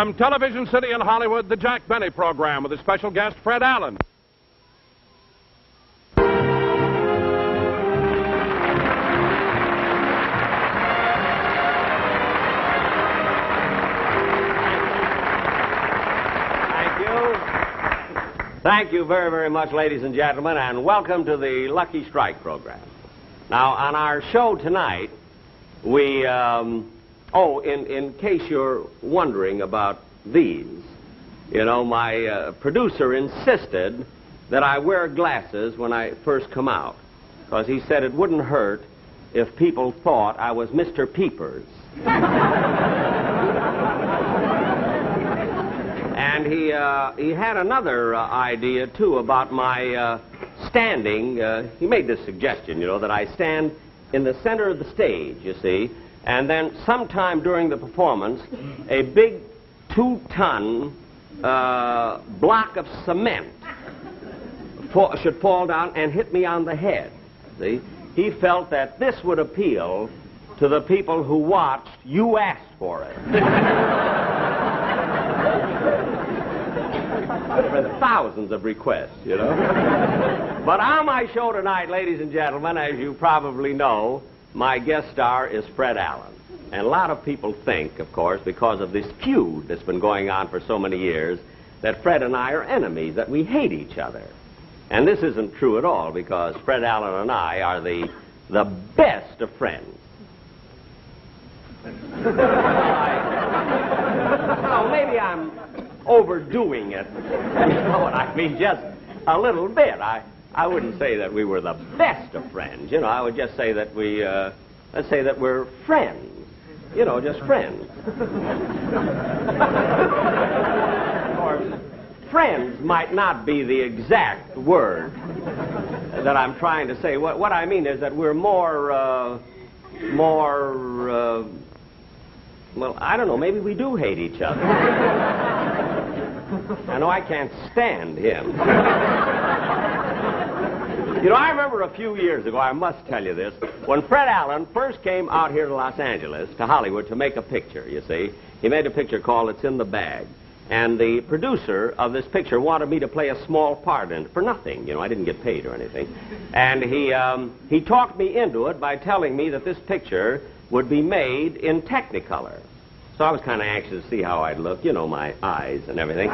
From Television City in Hollywood, the Jack Benny Program with a special guest, Fred Allen. Thank you very, very much, ladies and gentlemen, and welcome to the Lucky Strike program. Now, on our show tonight, we, in case you're wondering about these, you know, my producer insisted that I wear glasses when I first come out, because he said it wouldn't hurt if people thought I was Mr. Peepers. And he had another idea, too, about my standing. He made this suggestion, you know, that I stand in the center of the stage, you see, and then sometime during the performance, a big 2-ton block of cement should fall down and hit me on the head, see? He felt that this would appeal to the people who watched You Asked For It. For thousands of requests, you know. But on my show tonight, ladies and gentlemen, as you probably know, my guest star is Fred Allen. And a lot of people think, of course, because of this feud that's been going on for so many years, that Fred and I are enemies, that we hate each other. And this isn't true at all, because Fred Allen and I are the best of friends. Well, maybe I'm overdoing it. You know what I mean? Just a little bit. I wouldn't say that we were the best of friends. You know, I would just say that we, let's say that we're friends. You know, just friends. Of course, friends might not be the exact word that I'm trying to say. What I mean is that we're more, well, I don't know, maybe we do hate each other. I know I can't stand him. You know, I remember a few years ago, I must tell you this, when Fred Allen first came out here to Los Angeles, to Hollywood, to make a picture, you see. He made a picture called It's in the Bag. And the producer of this picture wanted me to play a small part in it for nothing. You know, I didn't get paid or anything. And he talked me into it by telling me that this picture would be made in Technicolor. So I was kind of anxious to see how I'd look, you know, my eyes and everything.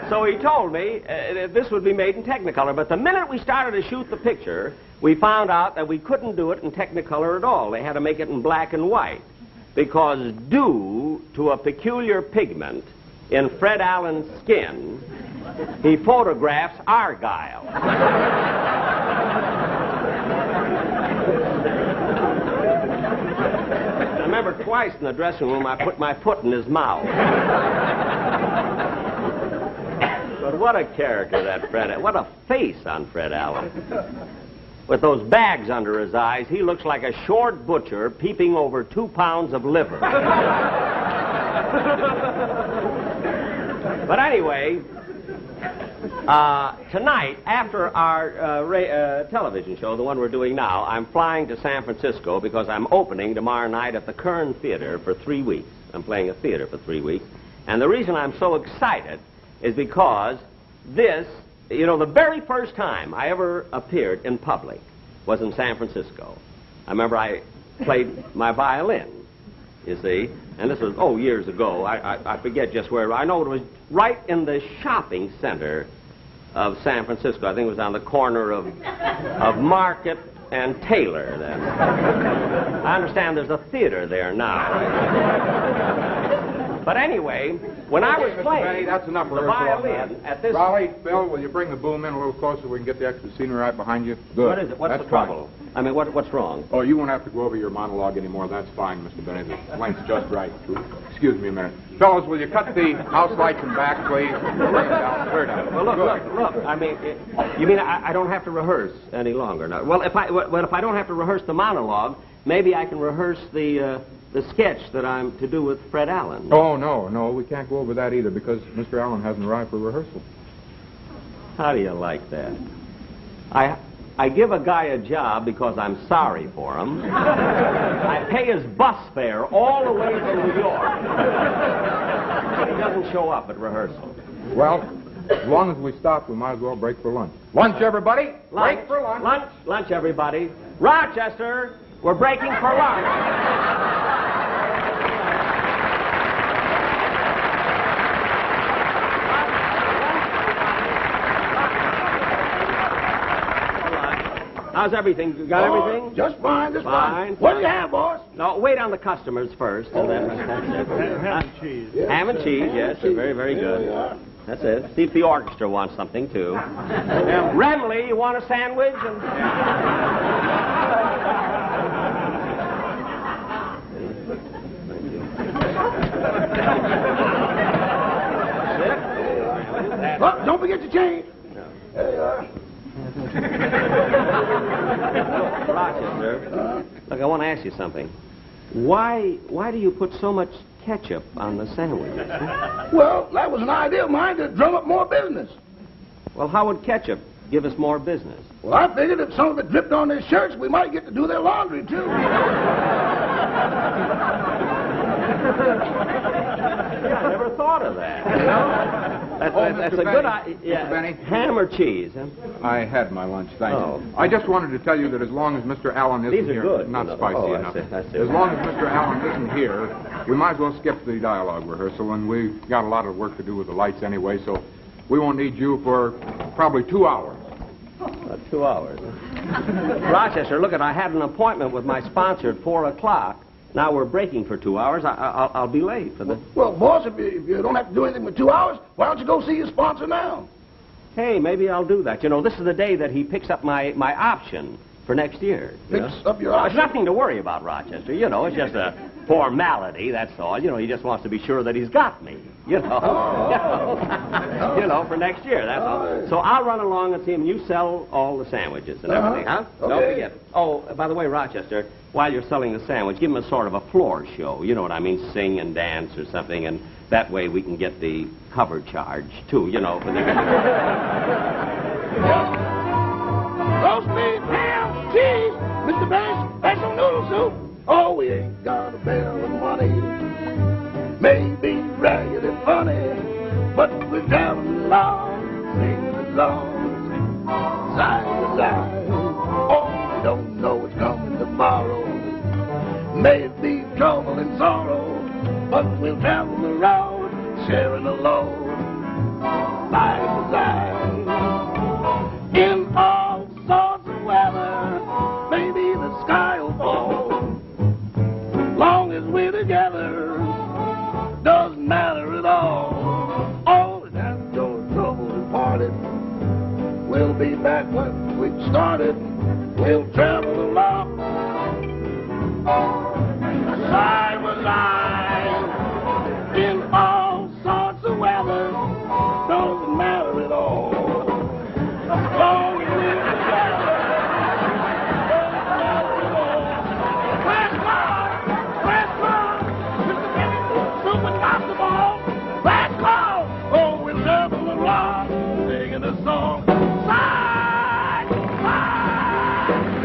So he told me that this would be made in Technicolor. But the minute we started to shoot the picture, we found out that we couldn't do it in Technicolor at all. They had to make it in black and white. Because due to a peculiar pigment in Fred Allen's skin, he photographs Argyle. I remember twice in the dressing room I put my foot in his mouth. But what a character that Fred, what a face on Fred Allen. With those bags under his eyes, he looks like a short butcher peeping over 2 pounds of liver. But anyway, tonight, after our television show, the one we're doing now, I'm flying to San Francisco because I'm opening tomorrow night at the Kern Theater for 3 weeks. I'm playing a theater for 3 weeks. And the reason I'm so excited is because this, you know, the very first time I ever appeared in public was in San Francisco. I remember I played my violin, you see, and this was, years ago. I forget just where. I know it was right in the shopping center of San Francisco. I think it was on the corner of Market and Taylor then. I understand there's a theater there now. But anyway, when I was playing Benny, that's enough the violin at this... Raleigh, Bill, will you bring the boom in a little closer so we can get the extra scenery right behind you? Good. What is it? What's the trouble? I mean, what's wrong? Oh, you won't have to go over your monologue anymore. That's fine, Mr. Benny. The length's just right. Excuse me a minute. Fellows, will you cut the house lights and back, please? Well, look. I mean, you mean I don't have to rehearse any longer? No. Well, if I don't have to rehearse the monologue, maybe I can rehearse the sketch that I'm to do with Fred Allen. Oh, no, we can't go over that either because Mr. Allen hasn't arrived for rehearsal. How do you like that? I give a guy a job because I'm sorry for him. I pay his bus fare all the way from New York. But he doesn't show up at rehearsal. Well, as long as we stop, we might as well break for lunch. Lunch, everybody! Lunch, break for lunch! Lunch, everybody. Rochester, we're breaking for lunch. How's everything? You got everything? Just fine, just fine. What do you have, boss? No, wait on the customers first. And then Ham and cheese. ham and cheese, yes, they're very, very good. That's it. See if the orchestra wants something, too. Remley, you want a sandwich? Oh, don't forget your change. There you are. Rochester, look, I want to ask you something. Why do you put so much ketchup on the sandwiches? Well, that was an idea of mine to drum up more business. Well, how would ketchup give us more business? Well, I figured if some of it dripped on their shirts, we might get to do their laundry, too. I never thought of that. You know? That's a good idea. Mr. Benny. Ham or cheese? Huh? I had my lunch, thank Oh. you. I just wanted to tell you that as long as Mr. Allen isn't These are here... good, Not you know. spicy Oh, I enough. see, I see. As long as Mr. Allen isn't here, we might as well skip the dialogue rehearsal, and we've got a lot of work to do with the lights anyway, so we won't need you for probably 2 hours. 2 hours. Rochester, look, I had an appointment with my sponsor at 4 o'clock. Now we're breaking for 2 hours. I'll be late for the... Well, boss, if you don't have to do anything for 2 hours, why don't you go see your sponsor now? Hey, maybe I'll do that. You know, this is the day that he picks up my option for next year. Picks up your There's option? nothing to worry about, Rochester. You know, it's just a formality, that's all. You know, he just wants to be sure that he's got me. You know, you know, for next year, that's all. So I'll run along and see him. You sell all the sandwiches and everything, huh? Don't Okay. forget. Oh, by the way, Rochester, while you're selling the sandwich, give him a sort of a floor show. You know what I mean? Sing and dance or something, and that way we can get the cover charge, too, you know, for the... Roast beef, ham, cheese, Mr. Benny's special noodle soup. Oh, we ain't got a bell of money. Maybe ragged and funny, but we're traveling along, singing a song, side to side. Oh, we don't know what's coming tomorrow. May it be trouble and sorrow, but we'll travel around, sharing the load, side to side. In all sorts of weather, maybe the sky will fall. Long as we're together, doesn't matter at all. Oh, and after your trouble is parted, we'll be back when we started. We'll travel along, side by side. In all sorts of weather, doesn't matter at all. Long as we're together, doesn't matter at all. Last call, Mr. Benny, super basketball. Last call. Oh, we'll travel along, singing a song. Side, side,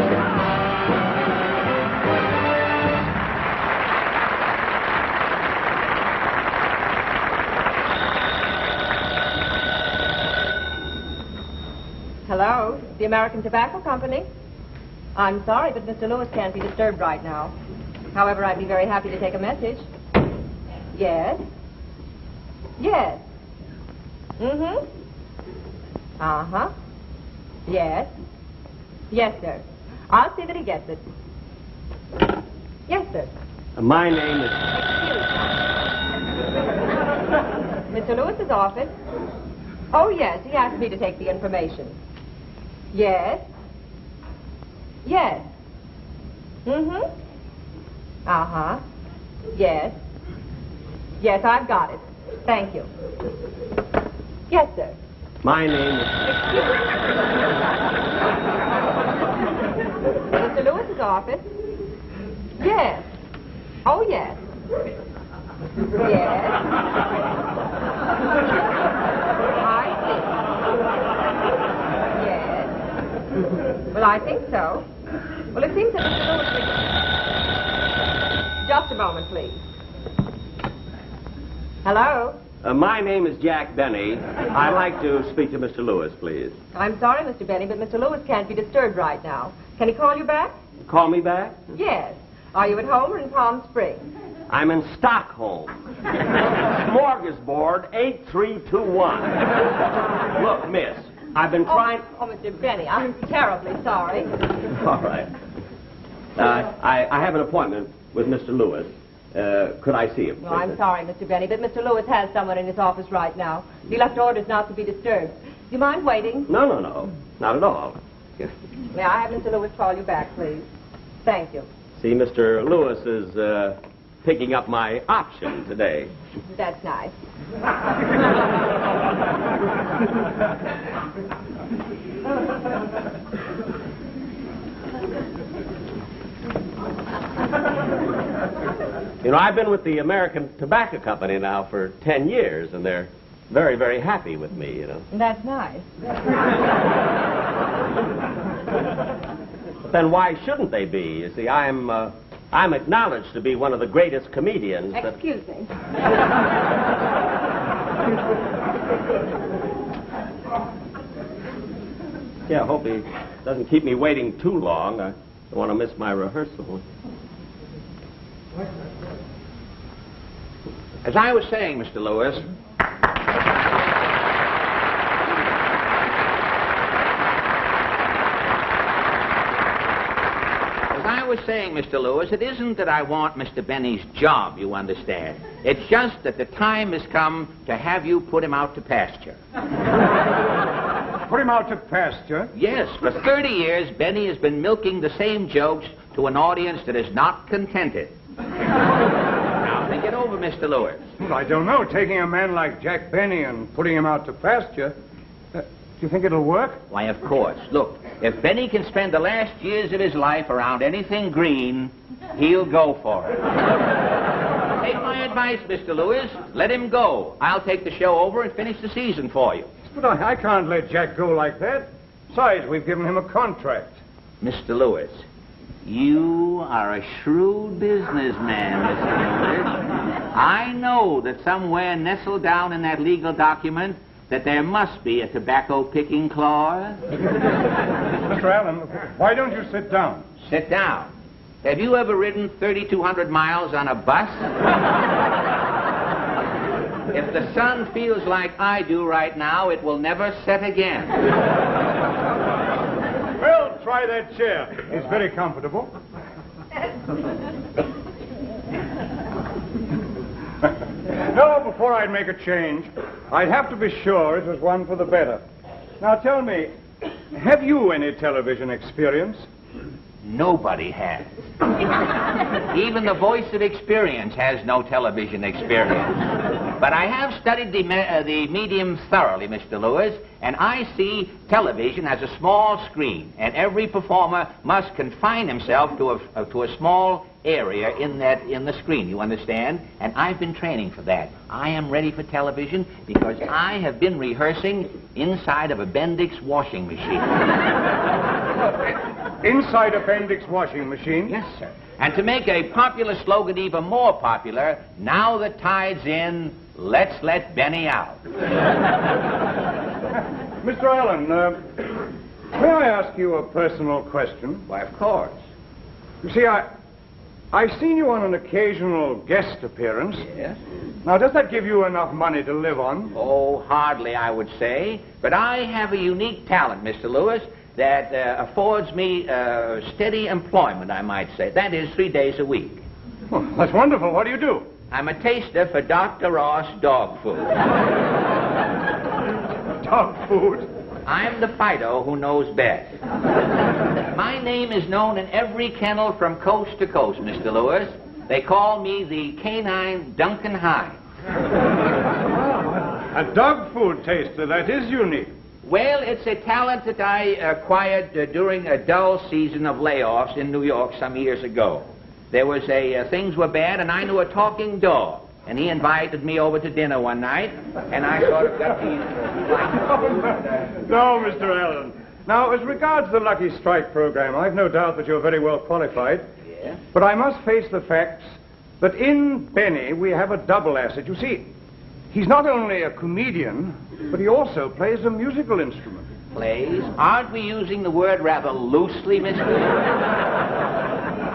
Hello, the American Tobacco Company. I'm sorry, but Mr. Lewis can't be disturbed right now. However, I'd be very happy to take a message. Yes? Yes. Mm-hmm. Uh-huh. Yes. Yes, sir. I'll see that he gets it. Yes, sir. My name is... Mr. Lewis's office? Oh, yes, he asked me to take the information. Yes? Yes. Mm-hmm. Uh-huh. Yes. Yes, I've got it. Thank you. Yes, sir. My name is... Mr. Lewis's office? Yes. Oh, yes. Yes. I see. Yes. Well, I think so. Well, it seems that Mr. Lewis... Just a moment, please. Hello? My name is Jack Benny. I'd like to speak to Mr. Lewis, please. I'm sorry, Mr. Benny, but Mr. Lewis can't be disturbed right now. Can he call you back? Call me back? Yes. Are you at home or in Palm Springs? I'm in Stockholm. Smorgasbord 8321. Look, miss, I've been trying... Oh, Mr. Benny, I'm terribly sorry. All right. I have an appointment with Mr. Lewis. Could I see him? No, I'm sorry, Mr. Benny, but Mr. Lewis has someone in his office right now. He left orders not to be disturbed. Do you mind waiting? No. Not at all. May I have Mr. Lewis call you back, please? Thank you. See, Mr. Lewis is picking up my option today. That's nice. You know, I've been with the American Tobacco Company now for 10 years, and they're very, very happy with me, you know. That's nice. But then why shouldn't they be? You see, I'm acknowledged to be one of the greatest comedians that... Excuse me. Yeah, I hope he doesn't keep me waiting too long. I don't want to miss my rehearsal. As I was saying, Mr. Lewis, it isn't that I want Mr. Benny's job, you understand. It's just that the time has come to have you put him out to pasture. Put him out to pasture? Yes, for 30 years, Benny has been milking the same jokes to an audience that is not contented. Now, think it over, Mr. Lewis. Well, I don't know. Taking a man like Jack Benny and putting him out to pasture, do you think it'll work? Why, of course. Look, if Benny can spend the last years of his life around anything green, he'll go for it. Take my advice, Mr. Lewis. Let him go. I'll take the show over and finish the season for you. But I can't let Jack go like that. Besides, we've given him a contract. Mr. Lewis, you are a shrewd businessman, Mr. Lewis. I know that somewhere nestled down in that legal document that there must be a tobacco-picking clause. Mr. Allen, why don't you sit down? Sit down. Have you ever ridden 3,200 miles on a bus? If the sun feels like I do right now, it will never set again. Well, try that chair. It's very comfortable. No, before I'd make a change, I'd have to be sure it was one for the better. Now tell me, have you any television experience? Nobody has. Even the voice of experience has no television experience. But I have studied the medium thoroughly, Mr. Lewis, and I see television as a small screen, and every performer must confine himself to a small area in the screen, you understand? And I've been training for that. I am ready for television because I have been rehearsing inside of a Bendix washing machine. Inside a Bendix washing machine? Yes, sir. And to make a popular slogan even more popular, now the tide's in, let's let Benny out. Mr. Allen, may I ask you a personal question? Why, of course. You see, I've seen you on an occasional guest appearance. Yes? Now, does that give you enough money to live on? Oh, hardly, I would say. But I have a unique talent, Mr. Lewis, that affords me steady employment, I might say. That is, 3 days a week. Well, that's wonderful. What do you do? I'm a taster for Dr. Ross dog food. Dog food? I'm the Fido who knows best. My name is known in every kennel from coast to coast, Mr. Lewis. They call me the canine Duncan Hines. A dog food taster, that is unique. Well, it's a talent that I acquired during a dull season of layoffs in New York some years ago. There was things were bad, and I knew a talking dog. And he invited me over to dinner one night, and I sort of got these... No, Mr. Allen. Now, as regards the Lucky Strike program, I've no doubt that you're very well qualified. Yeah? But I must face the facts that in Benny we have a double asset. You see, he's not only a comedian, but he also plays a musical instrument. Plays? Aren't we using the word rather loosely, Mr.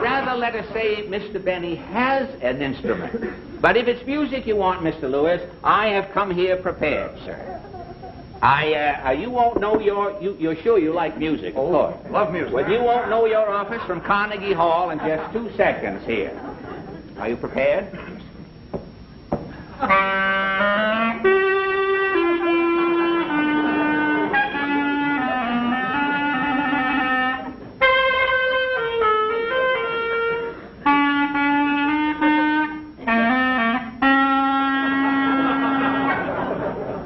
Rather, let us say Mr. Benny has an instrument. But if it's music you want, Mr. Lewis, I have come here prepared, sir. You won't know you're sure you like music, of course. Love music. Well, you won't know your office from Carnegie Hall in just 2 seconds here. Are you prepared?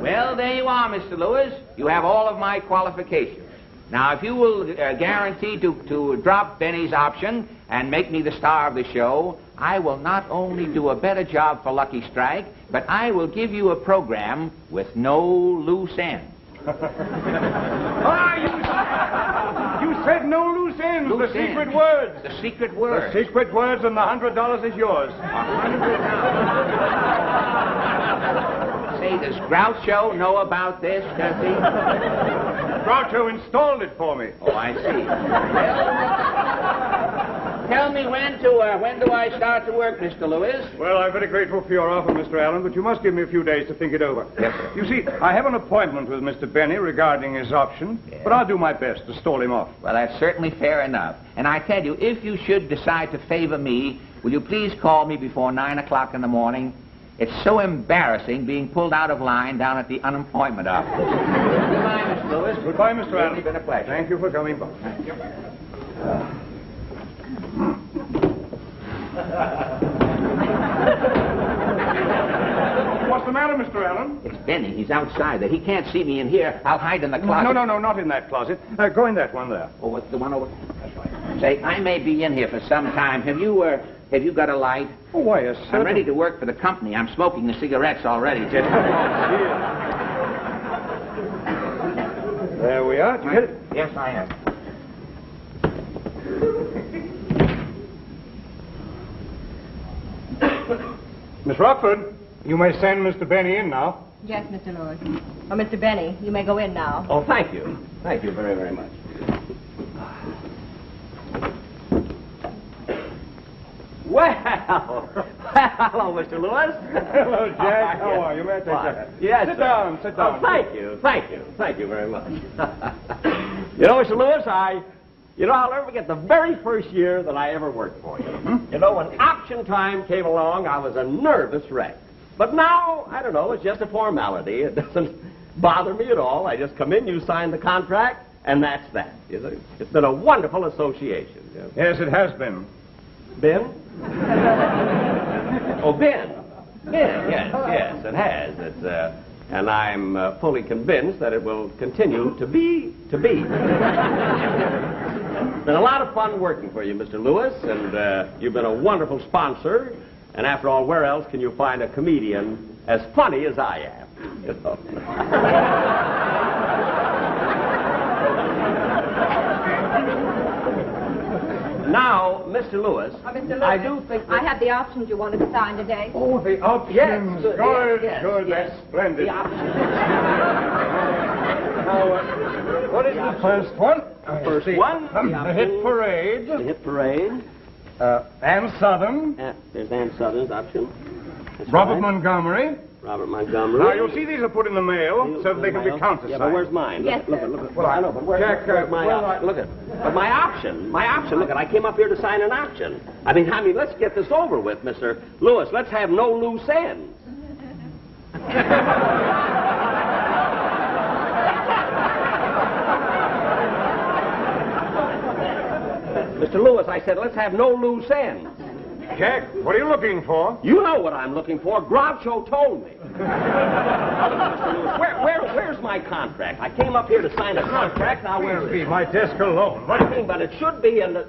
Well, there you are, Mr. Lewis. You have all of my qualifications. Now, if you will guarantee to drop Benny's option and make me the star of the show, I will not only do a better job for Lucky Strike, but I will give you a program with no loose ends. You said no loose ends. Loose the secret ends. words. The secret words. The secret words, and the $100 is yours. Say, does Groucho know about this, does he? Groucho installed it for me. Oh, I see. Well, tell me when do I start to work, Mr. Lewis? Well, I'm very grateful for your offer, Mr. Allen, but you must give me a few days to think it over. Yes, sir. You see, I have an appointment with Mr. Benny regarding his option, but I'll do my best to stall him off. Well, that's certainly fair enough. And I tell you, if you should decide to favor me, will you please call me before 9 o'clock in the morning? It's so embarrassing being pulled out of line down at the unemployment office. Goodbye, Mr. Lewis. Goodbye, Mr. Allen. It's been a pleasure. Thank you for coming by. Thank you. What's the matter, Mr. Allen? It's Benny. He's outside there. He can't see me in here. I'll hide in the closet. No, not in that closet. Go in that one there. Oh, what's the one over? That's right. Say, I may be in here for some time. Have you got a light? Oh, why, yes, sir. I'm ready to work for the company. I'm smoking the cigarettes already. Just... There we are. Did you get it? Yes, I have. Miss Rockford, you may send Mr. Benny in now. Yes, Mr. Lewis. Oh, Mr. Benny, you may go in now. Oh, thank you. Thank you very, very much. Well, hello, Mr. Lewis. Hello, Jack. How are you? May I take that? Yes, Sit sir. down, sit down. Oh, thank you very much. You know, Mr. Lewis, I'll never forget the very first year that I ever worked for you. You know, when option time came along, I was a nervous wreck. But now, I don't know, it's just a formality. It doesn't bother me at all. I just come in, you sign the contract, and that's that. It's been a wonderful association. Yes, it has been. Ben? Oh, Ben. Ben, yes, it has. It's, and I'm fully convinced that it will continue to be. It's been a lot of fun working for you, Mr. Lewis, and you've been a wonderful sponsor. And after all, where else can you find a comedian as funny as I am? You know? Now, Mr. Lewis, Mr. Lewis, I do think that... I have the options you wanted to sign today. Oh, the options. Yes, Good, yes, good. yes. That's splendid. The options. Now, what is the first one? First one, The Hit Parade. The Hit Parade. Ann Southern. There's Ann Southern's option. That's Robert right. Montgomery. Robert Montgomery. Now, you'll see these are put in the mail so that they can be countersigned. Yeah, but where's mine? Yes, look, sir. Look. Well, I know, but where's my option? Look at. But my option. Look at. I came up here to sign an option. I mean, let's get this over with, Mr. Lewis. Let's have no loose ends. Mr. Lewis, I said, let's have no loose ends. Jack, what are you looking for? You know what I'm looking for. Groucho told me. Where's my contract? I came up here to sign a contract. Now, where is it? My desk alone. What do you mean? But it should be in the...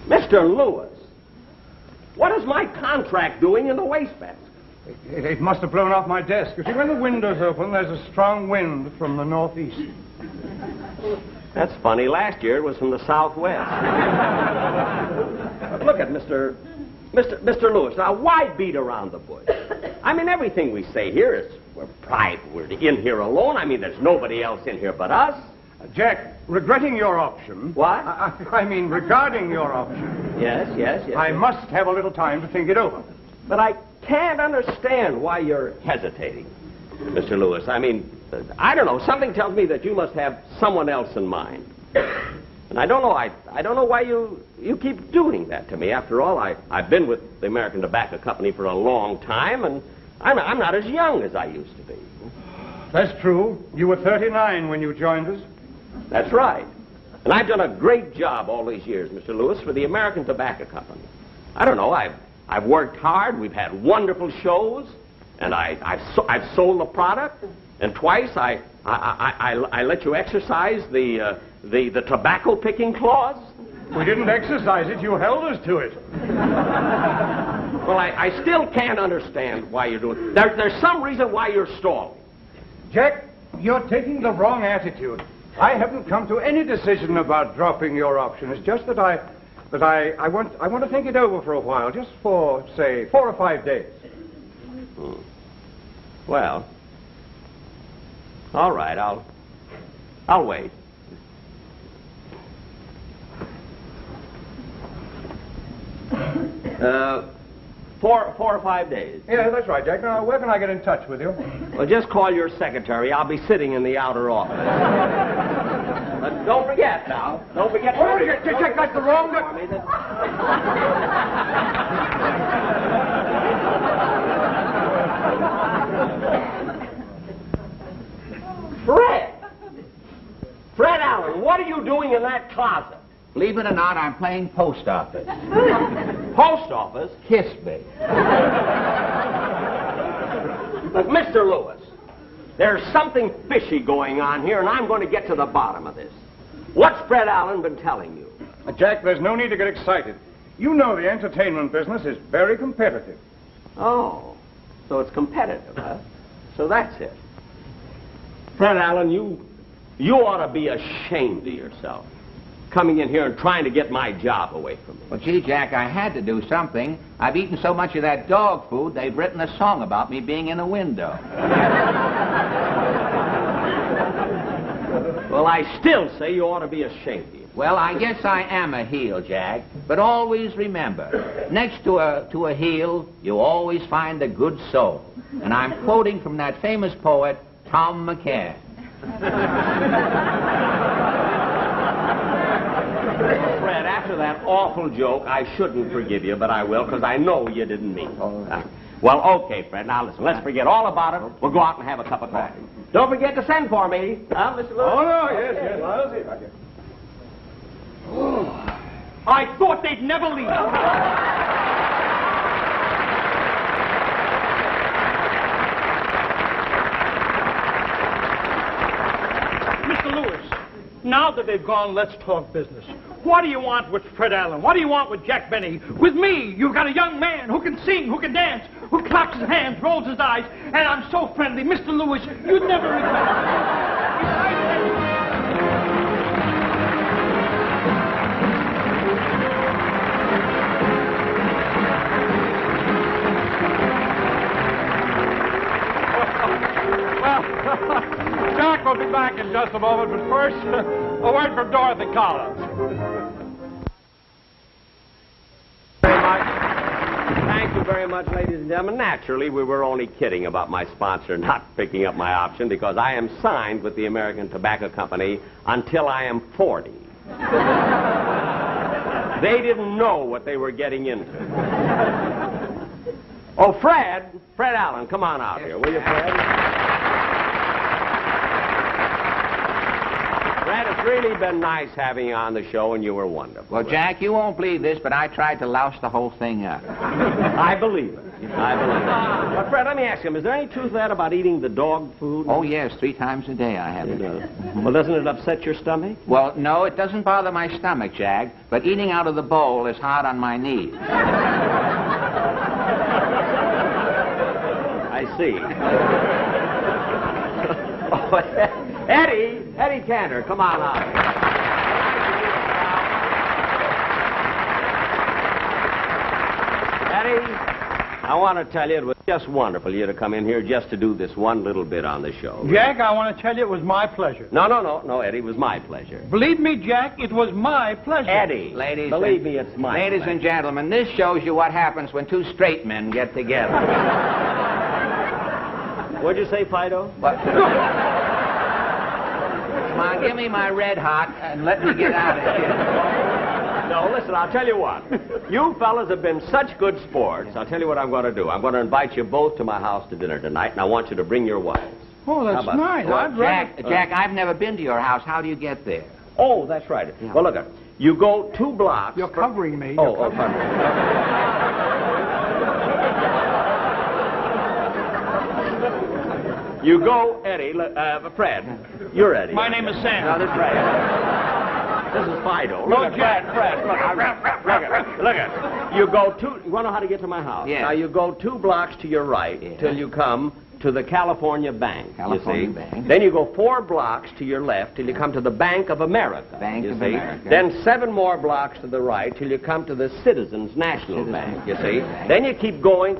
Mr. Lewis, what is my contract doing in the wastebasket? It must have blown off my desk. You see, when the window's open, there's a strong wind from the northeast. That's funny. Last year it was from the southwest. But look at Mr. Lewis. Now, why beat around the bush? I mean, everything we say here is we're private. We're in here alone. I mean, there's nobody else in here but us. Jack, regretting your option... What? I mean, regarding your option... Yes. I must have a little time to think it over. But I can't understand why you're hesitating, Mr. Lewis. I mean, I don't know. Something tells me that you must have someone else in mind. And I don't know. I don't know why you keep doing that to me. After all, I've been with the American Tobacco Company for a long time, and I'm not as young as I used to be. That's true. You were 39 when you joined us. That's right. And I've done a great job all these years, Mr. Lewis, for the American Tobacco Company. I don't know. I've worked hard. We've had wonderful shows, and I've sold the product. And twice I let you exercise the tobacco picking clause. We didn't exercise it. You held us to it. Well, I still can't understand why you're doing it. There's some reason why you're stalling. Jack, you're taking the wrong attitude. I haven't come to any decision about dropping your option. It's just that I want to think it over for a while, just for, say, 4 or 5 days. Well, all right, I'll wait. Four or 5 days. Yeah, that's right, Jack. Now, where can I get in touch with you? Well, just call your secretary. I'll be sitting in the outer office. Don't forget now. Don't forget. Oh, Jack, that's the wrong one. Fred Allen, what are you doing in that closet? Believe it or not, I'm playing post office. Post office? Kiss me. Look, Mr. Lewis, there's something fishy going on here, and I'm going to get to the bottom of this. What's Fred Allen been telling you? Jack, there's no need to get excited. You know the entertainment business is very competitive. Oh, so it's competitive, huh? So that's it. Fred Allen, you ought to be ashamed of yourself, coming in here and trying to get my job away from me. Well, gee, Jack, I had to do something. I've eaten so much of that dog food, they've written a song about me being in a window. Well, I still say you ought to be ashamed of yourself. Well, I guess I am a heel, Jack. But always remember, next to a heel, you always find a good soul. And I'm quoting from that famous poet, Tom McCann. Fred, after that awful joke, I shouldn't forgive you, but I will, because I know you didn't mean it. Well, okay, Fred. Now, listen, let's forget all about it. We'll go out and have a cup of coffee. Don't forget to send for me. Huh, Mr. Lewis? Oh, no, yes. I'll see if I can. I thought they'd never leave. Mr. Lewis, now that they've gone, let's talk business. What do you want with Fred Allen? What do you want with Jack Benny? With me, you've got a young man who can sing, who can dance, who claps his hands, rolls his eyes, and I'm so friendly. Mr. Lewis, you'd never regret it. Jack will be back in just a moment, but first, a word from Dorothy Collins. Thank you very much, ladies and gentlemen. Naturally, we were only kidding about my sponsor not picking up my option because I am signed with the American Tobacco Company until I am 40. They didn't know what they were getting into. Oh, Fred Allen, come on out here, will you, Fred? Fred, it's really been nice having you on the show, and you were wonderful. Well, Jack, you won't believe this, but I tried to louse the whole thing up. I believe it. But, Fred, let me ask you, is there any truth to that about eating the dog food? Oh, yes, 3 times a day I have it. Well, doesn't it upset your stomach? Well, no, it doesn't bother my stomach, Jack, but eating out of the bowl is hard on my knees. see. Oh, Eddie Cantor, come on out. Eddie, I want to tell you it was just wonderful you to come in here just to do this one little bit on the show. Jack, I want to tell you it was my pleasure. No, Eddie, it was my pleasure. Believe me, Jack, it was my pleasure. Eddie, believe me, it's my Ladies pleasure. and gentlemen, this shows you what happens when two straight men get together. What'd you say, Fido? What? Come on, give me my red hot and let me get out of here. No, listen, I'll tell you what. You fellas have been such good sports. I'll tell you what I'm going to do. I'm going to invite you both to my house to dinner tonight, and I want you to bring your wives. Oh, that's nice. I'd rather... Jack, I've never been to your house. How do you get there? Oh, that's right. Yeah. Well, look, you go 2 blocks... You're covering me. Pardon. You go, Eddie, Fred. You're Eddie. My name is Sam. No, that's right. This is Fido. No, Jack. Fred. Look at. You go 2... You want to know how to get to my house? Yeah. Now, you go 2 blocks to your right till you come to the California Bank, California you see. Bank. Then you go 4 blocks to your left till you come to the Bank of America. Bank you of see. America. Then 7 more blocks to the right till you come to the Citizens National Bank, you see. Then you keep going